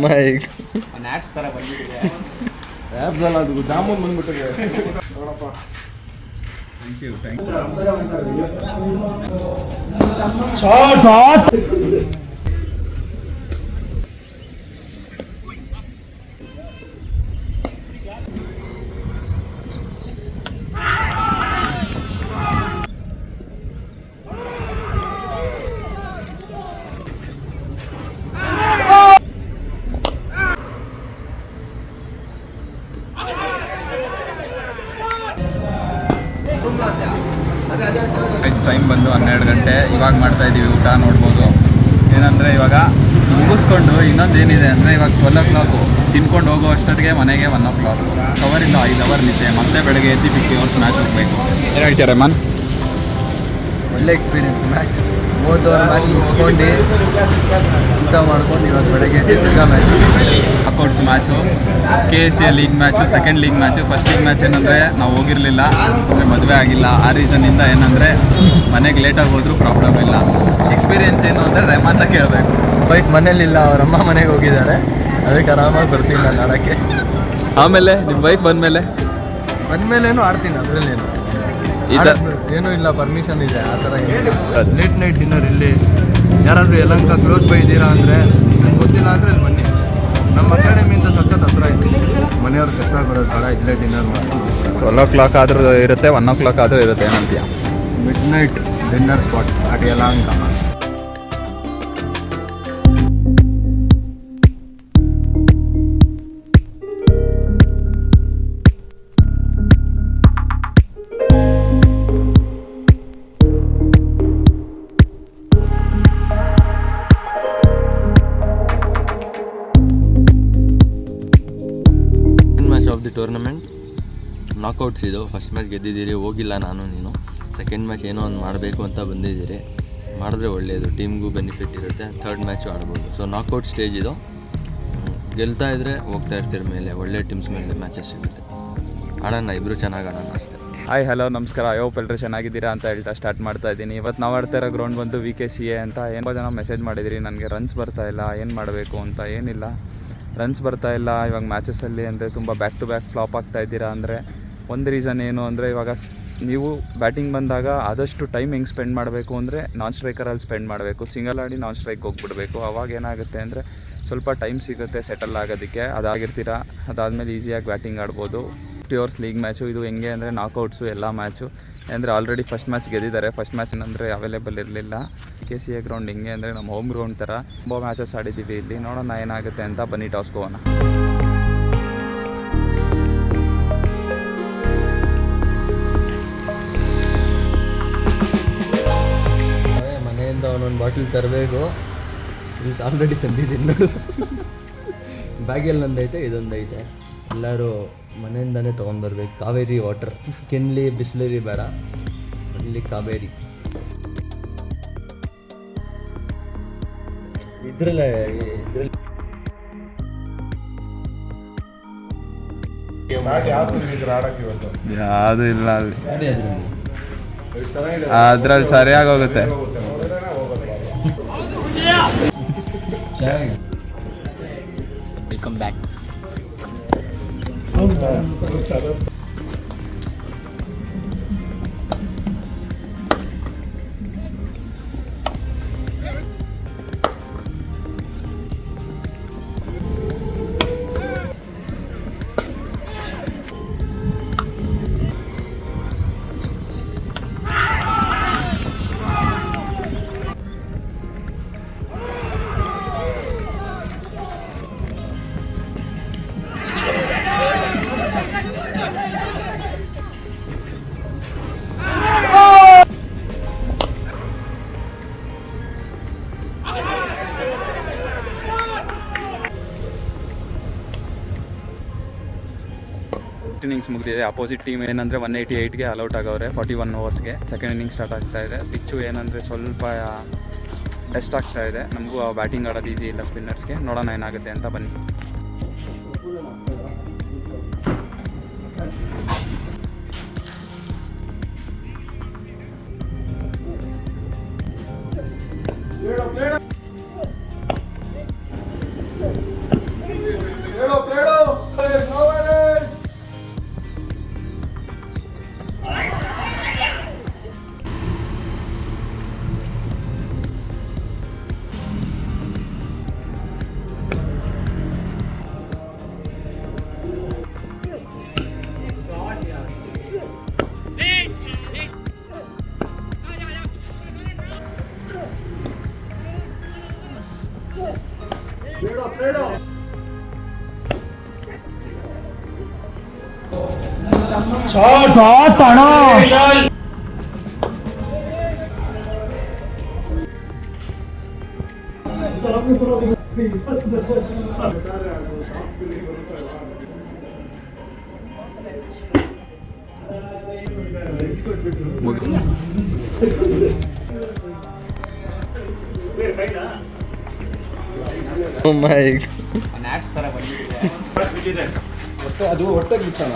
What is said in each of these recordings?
ಮೈ apps ಥರ ಬಂದ್ಬಿಟ್ಟಿದೆ. Apps ಅಲ್ಲ, ಅದು ಜಾಮೂನ್ ಬಂದ್ಬಿಟ್ಟಿದೆ ನೋಡಪ್ಪ. Thank you. ಟೈಮ್ ಬಂದು 12 ಗಂಟೆ. ಇವಾಗ ಮಾಡ್ತಾಯಿದ್ದೀವಿ ಊಟ. ನೋಡ್ಬೋದು ಏನಂದರೆ ಇವಾಗ ಮುಗಿಸ್ಕೊಂಡು ಇನ್ನೊಂದು ಏನಿದೆ ಅಂದರೆ ಇವಾಗ 12 o'clock ತಿನ್ಕೊಂಡು ಹೋಗೋ ಅಷ್ಟೊತ್ತಿಗೆ ಮನೆಗೆ 1 o'clock. ಕವರಿಂದ 5 hour ನಿದ್ದೆ, ಮತ್ತೆ ಬೆಳಗ್ಗೆ ಎದ್ದು 50 hours ಮ್ಯಾಚ್ ಹೋಗಬೇಕು. ಏನು ಹೇಳ್ತೀರಾ ಮನ್? ಒಳ್ಳೆ ಎಕ್ಸ್ಪೀರಿಯನ್ಸ್. ಮ್ಯಾಚ್ 30 over ಮ್ಯಾಚ್ ಮುಗಿಸ್ಕೊಂಡು ಊಟ ಮಾಡ್ಕೊಂಡು ಇವಾಗ ಬೆಳಗ್ಗೆ ತಿರ್ಗಾ match. Knockouts match, KSA league match, second league match. First league match ಏನಂದರೆ ನಾವು ಹೋಗಿರಲಿಲ್ಲ, ಅಂದರೆ ಮದುವೆ ಆಗಿಲ್ಲ. ಆ ರೀಸನ್ನಿಂದ ಏನಂದರೆ ಮನೆಗೆ ಲೇಟಾಗಿ ಹೋದರೂ ಪ್ರಾಬ್ಲಮ್ ಇಲ್ಲ. ಎಕ್ಸ್ಪೀರಿಯೆನ್ಸ್ ಏನು ಅಂದರೆ ರೆಹಮಾನ್ ಅಂತ ಕೇಳಬೇಕು. ವೈಫ್ ಮನೇಲಿಲ್ಲ, ಅವರಮ್ಮ ಮನೆಗೆ ಹೋಗಿದ್ದಾರೆ, ಅದಕ್ಕೆ ಆರಾಮಾಗಿ ಬರ್ತೀನಿ ನಾನು ಆಡೋಕ್ಕೆ. ಆಮೇಲೆ ನಿಮ್ಮ ವೈಫ್ ಬಂದಮೇಲೇನು ಆಡ್ತೀನಿ, ಅದರಲ್ಲೇನು ಈ ಥರ ಏನೂ ಇಲ್ಲ. ಪರ್ಮಿಷನ್ ಇದೆ, ಆ ಥರ ಲೇಟ್ ನೈಟ್ ಡಿನ್ನರ್ ಇಲ್ಲಿ ಯಾರಾದರೂ ಯಲಹಂಕ ಕ್ಲೋಸ್ ಬೈ ಇದ್ದೀರಾ ಅಂದರೆ ಗೊತ್ತಿಲ್ಲ ಅಂದರೆ ಇಲ್ಲಿ ಬನ್ನಿ. ನಮ್ಮ ಅಕಾಡೆಮಿಯಿಂದ ಸಖತ್ ಹತ್ರ ಇದೆ. ಮನೆಯವ್ರು ಕಷ್ಟ ಬರೋದು ಬೇಡ, ಇಲ್ಲೇ ಡಿನ್ನರ್ ಮಾಡ್ತೀವಿ. 12 o'clock ಆದರೂ ಇರುತ್ತೆ, 1 o'clock ಆದರೂ ಇರುತ್ತೆ. ಏನಂತೀಯ? Midnight dinner spot at Yelahanka. Of the tournament knockouts ಇದು. ಫಸ್ಟ್ ಮ್ಯಾಚ್ ಗೆದ್ದಿದ್ದೀರಿ, ಹೋಗಿಲ್ಲ ನಾನು ನೀನು. ಸೆಕೆಂಡ್ ಮ್ಯಾಚ್ ಏನೋ ಒಂದು ಮಾಡಬೇಕು ಅಂತ ಬಂದಿದ್ದೀರಿ, ಮಾಡಿದ್ರೆ ಒಳ್ಳೆಯದು, ಟೀಮ್ಗೂ ಬೆನಿಫಿಟ್ ಇರುತ್ತೆ. ಥರ್ಡ್ ಮ್ಯಾಚು ಆಡ್ಬೋದು. ಸೊ ನಾಕೌಟ್ ಸ್ಟೇಜ್ ಇದು. ಗೆಲ್ತಾ ಇದ್ದರೆ ಹೋಗ್ತಾ ಇರ್ತೀರ ಮೇಲೆ, ಒಳ್ಳೆ ಟೀಮ್ಸ್ ಮೇಲೆ ಮ್ಯಾಚಸ್ ಸಿಗುತ್ತೆ. ಆಡೋಣ, ಇಬ್ಬರು ಚೆನ್ನಾಗಿ ಆಡೋಣ ಅಷ್ಟೇ. ಹಾಯ್ ಹಲೋ ನಮಸ್ಕಾರ. ಹೋಪ್ ಎಲ್ಲರೂ ಚೆನ್ನಾಗಿದ್ದೀರಾ ಅಂತ ಹೇಳ್ತಾ ಸ್ಟಾರ್ಟ್ ಮಾಡ್ತಾ ಇದ್ದೀನಿ. ಇವತ್ತು ನಾವು ಆಡ್ತಾ ಇರೋ ಗ್ರೌಂಡ್ ಬಂದು VKCA ಅಂತ. ಏನೋ ಜನ ಮೆಸೇಜ್ ಮಾಡಿದಿರಿ ನನಗೆ, ರನ್ಸ್ ಬರ್ತಾ ಇಲ್ಲ, ಏನು ಮಾಡಬೇಕು ಅಂತ. ಏನಿಲ್ಲ, ರನ್ಸ್ ಬರ್ತಾ ಇಲ್ಲ ಇವಾಗ ಮ್ಯಾಚಸಲ್ಲಿ ಅಂದರೆ ತುಂಬ ಬ್ಯಾಕ್ ಟು ಬ್ಯಾಕ್ ಫ್ಲಾಪ್ ಆಗ್ತಾ ಇದ್ದೀರಾ ಅಂದರೆ ಒಂದು ರೀಸನ್ ಏನು ಅಂದರೆ, ಇವಾಗ ನೀವು ಬ್ಯಾಟಿಂಗ್ ಬಂದಾಗ ಆದಷ್ಟು ಟೈಮ್ ಹೆಂಗೆ ಸ್ಪೆಂಡ್ ಮಾಡಬೇಕು ಅಂದರೆ ನಾನ್ ಸ್ಟ್ರೈಕರಲ್ಲಿ ಸ್ಪೆಂಡ್ ಮಾಡಬೇಕು. ಸಿಂಗಲ್ ಆಡಿ ನಾನ್ ಸ್ಟ್ರೈಕ್ ಹೋಗ್ಬಿಡ್ಬೇಕು. ಅವಾಗ ಏನಾಗುತ್ತೆ ಅಂದರೆ ಸ್ವಲ್ಪ ಟೈಮ್ ಸಿಗುತ್ತೆ ಸೆಟಲ್ ಆಗೋದಕ್ಕೆ. ಅದಾಗಿರ್ತೀರ, ಅದಾದಮೇಲೆ ಈಸಿಯಾಗಿ ಬ್ಯಾಟಿಂಗ್ ಆಡ್ಬೋದು. 50 hours ಲೀಗ್ ಮ್ಯಾಚು ಇದು. ಹೆಂಗೆ ಅಂದರೆ ನಾಕೌಟ್ಸು ಎಲ್ಲ ಮ್ಯಾಚು. ಅಂದರೆ ಆಲ್ರೆಡಿ ಫಸ್ಟ್ ಮ್ಯಾಚ್ ಗೆದ್ದಿದ್ದಾರೆ. ಫಸ್ಟ್ ಮ್ಯಾಚ್ ಏನಂದರೆ ಅವೈಲೇಬಲ್ ಇರಲಿಲ್ಲ. VKCA ಗ್ರೌಂಡ್ ಹೆಂಗೆ ಅಂದರೆ ನಮ್ಮ ಹೋಮ್ ಗ್ರೌಂಡ್ ಥರ ತುಂಬ ಮ್ಯಾಚಸ್ ಆಡಿದ್ದೀವಿ ಇಲ್ಲಿ. ನೋಡೋಣ ಏನಾಗುತ್ತೆ ಅಂತ. ಬನ್ನಿ ಟಾಸ್ಗೆ ಹೋಗೋಣ. ಮನೆಯಿಂದ ಒಂದೊಂದು ಬಾಟಲ್ ತರಬೇಕು. ಇದು ಆಲ್ರೆಡಿ ತಂದಿದ್ದೀನಿ ನೋಡು. ಬ್ಯಾಗಲ್ಲಿ ಒಂದೈತೆ, ಇದೊಂದೈತೆ. ಎಲ್ಲರೂ ಮನೆಯಿಂದನೇ ತೊಗೊಂಡ್ಬರ್ಬೇಕು. ಕಾವೇರಿ ವಾಟರ್, ಕೆನ್ಲಿ ಬಿಸ್ಲರಿ ಬೇಡ, ಇಲ್ಲಿ ಕಾವೇರಿ. ಇದ್ರಲ್ಲೇ ಯಾವುದು ಇಲ್ಲ ಅಲ್ಲಿ, ಅದ್ರಲ್ಲಿ ಸರಿಯಾಗಿ ಹೋಗುತ್ತೆ. Welcome back. ಇನ್ನಿಂಗ್ಸ್ ಮುಗಿದಿದೆ. ಅಪೋಸಿಟ್ ಟೀಮ್ ಏನಂದರೆ 188ಗೆ ಅಲೌಟ್ ಆಗವ್ರೆ 41 ಓವರ್ಸ್ಗೆ. ಸೆಕೆಂಡ್ ಇನ್ನಿಂಗ್ಸ್ ಸ್ಟಾರ್ಟ್ ಆಗ್ತಾ ಇದೆ. ಪಿಚ್ಚು ಏನಂದರೆ ಸ್ವಲ್ಪ ಟೆಸ್ಟ್ ಆಗ್ತಾ ಇದೆ. ನಮಗೂ ಬ್ಯಾಟಿಂಗ್ ಆಡೋದು ಈಸಿ ಇಲ್ಲ ಸ್ಪಿನ್ನರ್ಸ್ಗೆ. ನೋಡೋಣ ಏನಾಗುತ್ತೆ ಅಂತ. ಬನ್ನಿ. ಅದು ಹೊಟ್ಟೆ ಬಿಚ್ಚಣ.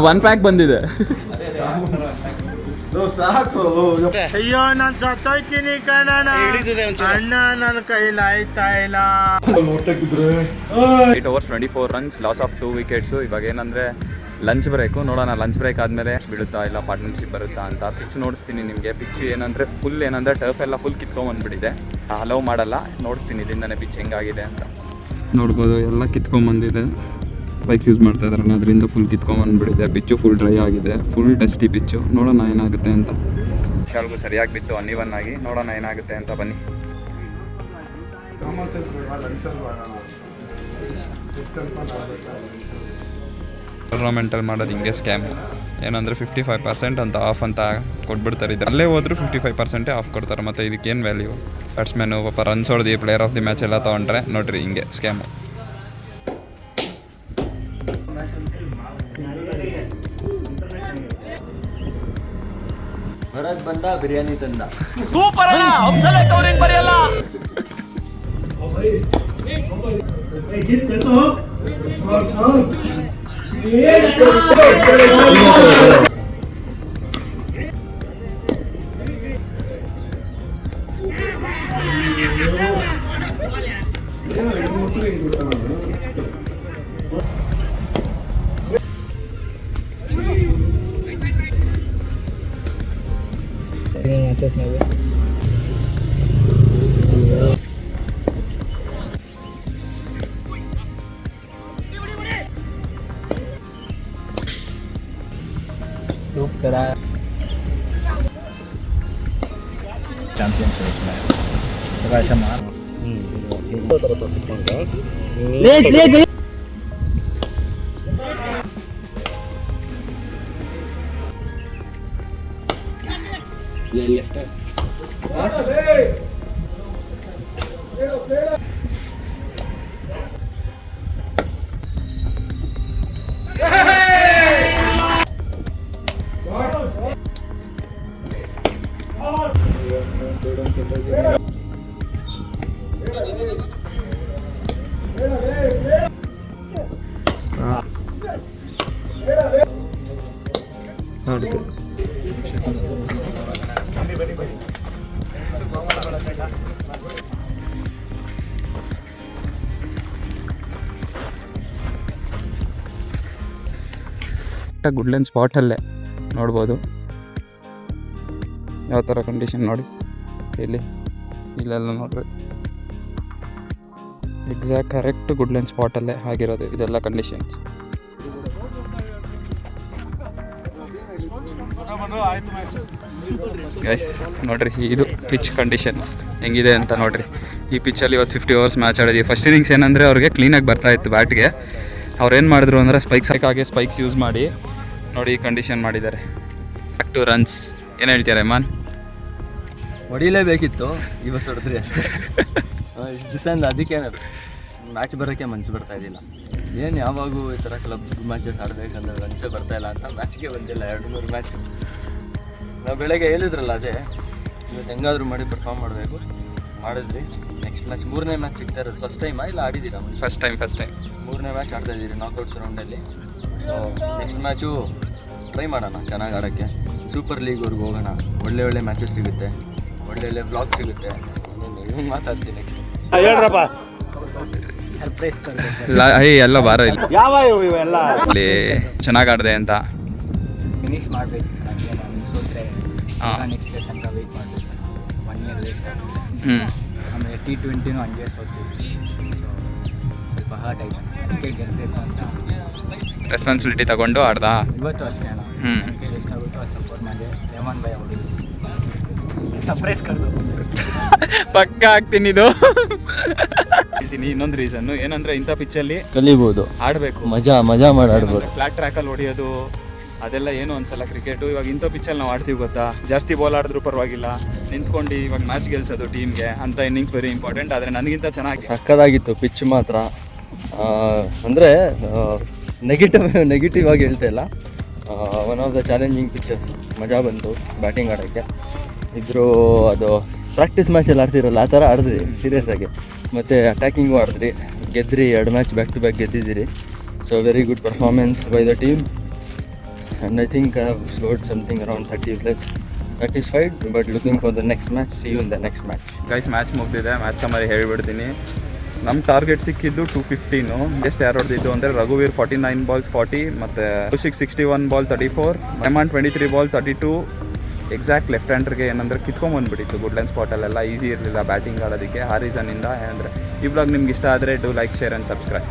ಒನ್ ಪ್ಯಾಕ್ ಬಂದಿದೆ. ಸಾಕು. ಅಯ್ಯೋ ನಾನು ಸತ್ತೋಯ್ತೀನಿ ಕಣಣ್ಣ, ಅಣ್ಣ ನನ್ನ ಕೈಲಿ ಆಯ್ತಾ ಇಲ್ಲ. ಹೊಟ್ಟೆ ಬಿದ್ರೆ 8 overs 24 runs, loss of 2 wickets. ಇವಾಗ ಏನಂದರೆ ಲಂಚ್ ಬ್ರೇಕು, ನೋಡೋಣ ಲಂಚ್ ಬ್ರೇಕ್ ಆದಮೇಲೆ ಬೀಳುತ್ತಾ ಇಲ್ಲ ಪಾರ್ಟ್ನರ್ಶಿಪ್ ಬರುತ್ತಾ ಅಂತ. ಪಿಚ್ ನೋಡಿಸ್ತೀನಿ ನಿಮಗೆ. ಪಿಚ್ ಏನಂದರೆ ಫುಲ್ ಏನಂದರೆ ಟರ್ಫ್ ಎಲ್ಲ ಫುಲ್ ಕಿತ್ಕೊಂಬಂದ್ಬಿಟ್ಟಿದೆ, ಅಲೌ ಮಾಡಲ್ಲ. ನೋಡಿಸ್ತೀನಿ ಇಲ್ಲಿಂದನೇ ಪಿಚ್ ಹೆಂಗಾಗಿದೆ ಅಂತ. ನೋಡ್ಬೋದು ಎಲ್ಲ ಕಿತ್ಕೊಂಬಂದಿದೆ. ಬೈಕ್ಸ್ ಯೂಸ್ ಮಾಡ್ತಾ ಇದ್ದಾರಲ್ಲ ಅದರಿಂದ ಫುಲ್ ಕಿತ್ಕೊಂಬಂದ್ಬಿಟ್ಟಿದೆ. ಪಿಚ್ಚು ಫುಲ್ ಡ್ರೈ ಆಗಿದೆ, ಫುಲ್ ಡಸ್ಟಿ ಪಿಚ್ಚು. ನೋಡೋಣ ಏನಾಗುತ್ತೆ ಅಂತ. ಶಾಲ್ಗೂ ಸರಿಯಾಗಿ ಬಿತ್ತು ಅನ್ಇವನ್ ಆಗಿ. ನೋಡೋಣ ಏನಾಗುತ್ತೆ ಅಂತ, ಬನ್ನಿ. ಟೂರ್ನಮೆಂಟಲ್ಲಿ ಮಾಡೋದು ಹಿಂಗೆ ಸ್ಕ್ಯಾಮು. ಏನಂದರೆ 55% ಅಂತ ಆಫ್ ಅಂತ ಕೊಟ್ಬಿಡ್ತಾರೆ. ಇದರಲ್ಲೇ ಹೋದ್ರು 55% ಆಫ್ ಕೊಡ್ತಾರೆ. ಮತ್ತು ಇದಕ್ಕೇನು ವ್ಯಾಲ್ಯೂ? ಬ್ಯಾಟ್ಸ್ಮನ್ನು ಪಾಪ ರನ್ಸ್ ಹೊಡೆದು ಪ್ಲೇಯರ್ ಆಫ್ ದಿ ಮ್ಯಾಚ್ ಎಲ್ಲ ತೊಗೊಂಡ್ರೆ ನೋಡಿರಿ ಹಿಂಗೆ ಸ್ಕ್ಯಾಮು. ಹೊರಗೆ ಬಂದ ಬಿರಿಯಾನಿ ತಂದ. ಗುಡ್ಲೆನ್ ಸ್ಪಾಟಲ್ಲೇ ನೋಡ್ಬೋದು ಯಾವ ಥರ ಕಂಡೀಷನ್ ನೋಡಿ. ಇಲ್ಲೆಲ್ಲ ನೋಡ್ರಿ, ಎಕ್ಸಾಕ್ಟ್ ಕರೆಕ್ಟ್ ಗುಡ್ಲೆನ್ ಸ್ಪಾಟಲ್ಲೇ ಆಗಿರೋದು ಇದೆಲ್ಲ ಕಂಡೀಷನ್ಸ್. ಗೈಸ್ ನೋಡ್ರಿ, ಇದು ಪಿಚ್ ಕಂಡೀಷನ್ ಹೆಂಗಿದೆ ಅಂತ ನೋಡ್ರಿ. ಈ ಪಿಚ್ಚಲ್ಲಿ ಇವತ್ತು 50 overs ಮ್ಯಾಚ್ ಆಡಿದ್ವಿ. ಫಸ್ಟ್ ಇನ್ನಿಂಗ್ಸ್ ಏನಂದರೆ ಅವ್ರಿಗೆ ಕ್ಲೀನಾಗಿ ಬರ್ತಾಯಿತ್ತು ಬ್ಯಾಟ್ಗೆ. ಅವ್ರೇನು ಮಾಡಿದ್ರು ಅಂದರೆ ಸ್ಪೈಕ್ಸ್ ಯೂಸ್ ಮಾಡಿ ನೋಡಿ ಈ ಕಂಡೀಷನ್ ಮಾಡಿದ್ದಾರೆ. 2 runs. ಏನು ಹೇಳ್ತೀರಾ ಇಮಾನ್? ಹೊಡಿಲೇಬೇಕಿತ್ತು, ಇವತ್ತು ಹೊಡೆದ್ರಿ ಅಷ್ಟೇ. ಇಷ್ಟು ದಿವಸ ಅದಕ್ಕೆ ಮ್ಯಾಚ್ ಬರೋಕ್ಕೆ ಮನಸ್ಸು ಬರ್ತಾ ಇದ್ದಿಲ್ಲ. ಏನು ಯಾವಾಗೂ ಈ ಥರ ಕ್ಲಬ್ ಮ್ಯಾಚಸ್ ಆಡಬೇಕಂದ್ರೆ ರನ್ಸೇ ಬರ್ತಾಯಿಲ್ಲ ಅಂತ ಮ್ಯಾಚ್ಗೆ ಬಂದಿಲ್ಲ. 2-3 ಮ್ಯಾಚ್ ನಾವು ಬೆಳಗ್ಗೆ ಹೇಳಿದ್ರಲ್ಲ, ಅದೇ ಇವತ್ತು ಹೆಂಗಾದರೂ ಮಾಡಿ ಪರ್ಫಾರ್ಮ್ ಮಾಡಬೇಕು. ಮಾಡಿದ್ವಿ. ನೆಕ್ಸ್ಟ್ ಮ್ಯಾಚ್ 3ನೇ ಮ್ಯಾಚ್ ಸಿಗ್ತಾ ಇರೋದು. ಫಸ್ಟ್ ಟೈಮಾ ಇಲ್ಲ ಆಡಿದ್ದೀರಾ? ಫಸ್ಟ್ ಟೈಮ್ 3ನೇ ಮ್ಯಾಚ್ ಆಡ್ತಾ ಇದ್ದೀರಿ ನಾಕೌಟ್ಸ್ ರೌಂಡಲ್ಲಿ. ಸೊ ನೆಕ್ಸ್ಟ್ ಮ್ಯಾಚು ಟ್ರೈ ಮಾಡೋಣ ಚೆನ್ನಾಗಿ ಆಡೋಕ್ಕೆ. ಸೂಪರ್ ಲೀಗ್ವರೆಗೂ ಹೋಗೋಣ. ಒಳ್ಳೆ ಮ್ಯಾಚಸ್ ಸಿಗುತ್ತೆ, ಒಳ್ಳೆ ಬ್ಲಾಗ್ ಸಿಗುತ್ತೆ. ಮಾತಾಡ್ಸಿ ನೆಕ್ಸ್ಟ್ ಹೇಳ್ರಪ್ಪ. ಎಲ್ಲ ಬಾರ ಇಲ್ಲಿ ಯಾವ ಇವೆಲ್ಲ ಅಲ್ಲಿ ಚೆನ್ನಾಗಿ ಆಡಿದೆ ಅಂತ ಫಿನಿಶ್ ಮಾಡಬೇಕು. ಸೋತ್ರೆ ನೆಕ್ಸ್ಟ್ ಡೇ ತನಕ ವೆಯ್ಟ್ ಮಾಡಬೇಕು. 1 year ವೇಸ್ಟ್ ಆಗುತ್ತೆ. ಆಮೇಲೆ T20 ಹಂಗೆ ಸೋತೀವಿ. ಸೊ ಸ್ವಲ್ಪ ಹರ್ಟ್ ಆಯ್ತು. ಅದಕ್ಕೆ ಗೆಲ್ಲಬೇಕು ಅಂತ ರೆಸ್ಪಾನ್ಸಿಬಿಲಿಟಿ ತಗೊಂಡು ಆಡ್ದಾ ಇವತ್ತು ಅಷ್ಟೇ. ಅದಕ್ಕೆ ಎಷ್ಟಾಗುತ್ತೋ ಅದು ಸಪೋರ್ಟ್ ಮಾಡಿ 11 by ಹೊಡಿದ್ವಿ. ಸರ್ಪ್ರೈಸ್ ಕರೆದು ಪಕ್ಕ ಆಗ್ತೀನಿ ಇದು. ಹೇಳ್ತೀನಿ ಇನ್ನೊಂದು ರೀಸನ್ನು ಏನಂದ್ರೆ ಇಂಥ ಪಿಚ್ಚಲ್ಲಿ ಕಲಿಬೋದು, ಆಡಬೇಕು, ಮಜಾ ಮಾಡಿ ಆಡ್ಬೋದು. ಫ್ಲಾಟ್ ಟ್ರ್ಯಾಕಲ್ಲಿ ಹೊಡಿಯೋದು ಅದೆಲ್ಲ ಏನು ಅನ್ಸಲ್ಲ ಕ್ರಿಕೆಟು. ಇವಾಗ ಇಂಥ ಪಿಚ್ಚಲ್ಲಿ ನಾವು ಆಡ್ತೀವಿ ಗೊತ್ತಾ, ಜಾಸ್ತಿ ಬಾಲ್ ಆಡಿದ್ರು ಪರವಾಗಿಲ್ಲ, ನಿಂತ್ಕೊಂಡು ಇವಾಗ ಮ್ಯಾಚ್ ಗೆಲ್ಸೋದು ಟೀಮ್ಗೆ ಅಂತ ಇನ್ನಿಂಗ್ಸ್ ವೆರಿ ಇಂಪಾರ್ಟೆಂಟ್. ಆದರೆ ನನಗಿಂತ ಚೆನ್ನಾಗಿ ಸಕ್ಕದಾಗಿತ್ತು ಪಿಚ್ ಮಾತ್ರ. ಅಂದರೆ ನೆಗೆಟಿವ್ ಆಗಿ ಹೇಳ್ತಾ ಇಲ್ಲ, one of the challenging pitches. ಮಜಾ ಬಂತು ಬ್ಯಾಟಿಂಗ್ ಆಡೋಕ್ಕೆ. ಇದ್ರೂ ಅದು ಪ್ರಾಕ್ಟೀಸ್ ಮ್ಯಾಚಲ್ಲಿ ಆಡ್ತಿರಲ್ಲ ಆ ಥರ ಆಡಿದ್ರಿ ಸೀರಿಯಸ್ ಆಗಿ. ಮತ್ತು ಅಟ್ಯಾಕಿಂಗು ಆಡಿದ್ರಿ, ಗೆದ್ರಿ, 2 ಮ್ಯಾಚ್ ಬ್ಯಾಕ್ ಟು ಬ್ಯಾಕ್ ಗೆದ್ದಿದ್ದೀರಿ. So very good performance by the team. And I think I have scored something around 30+. Satisfied but looking for the next match. See you in the next match. Guys match ಮುಗ್ದಿದೆ. Match summary ಹೇಳ್ಬಿಡ್ತೀನಿ. ನಮ್ಮ target ಸಿಕ್ಕಿದ್ದು 215. ಎಷ್ಟು ಯಾರು ಹೊಡೆದಿದ್ದು ಅಂದರೆ ರಘುವೀರ್ 49 balls 40, ಮತ್ತು Kaushik 61 ball 34, Rehman 23 ball 32. Exact left ಹ್ಯಾಂಡ್ರಿಗೆ ಏನಂದರೆ ಕಿತ್ಕೊಂಬಂದ್ಬಿಟ್ಟಿತ್ತು ವುಡ್ಲ್ಯಾಂಡ್ ಸ್ಪಾಟಲ್ಲೆಲ್ಲ, ಈಸಿ ಇರಲಿಲ್ಲ ಬ್ಯಾಟಿಂಗ್ ಆಡೋದಕ್ಕೆ. ಆ ರೀಸನ್ನಿಂದ ಏನಂದರೆ ಈ ಬ್ಲಾಗ್ ನಿಮ್ಗೆ ಇಷ್ಟ ಆದರೆ do like, share and subscribe.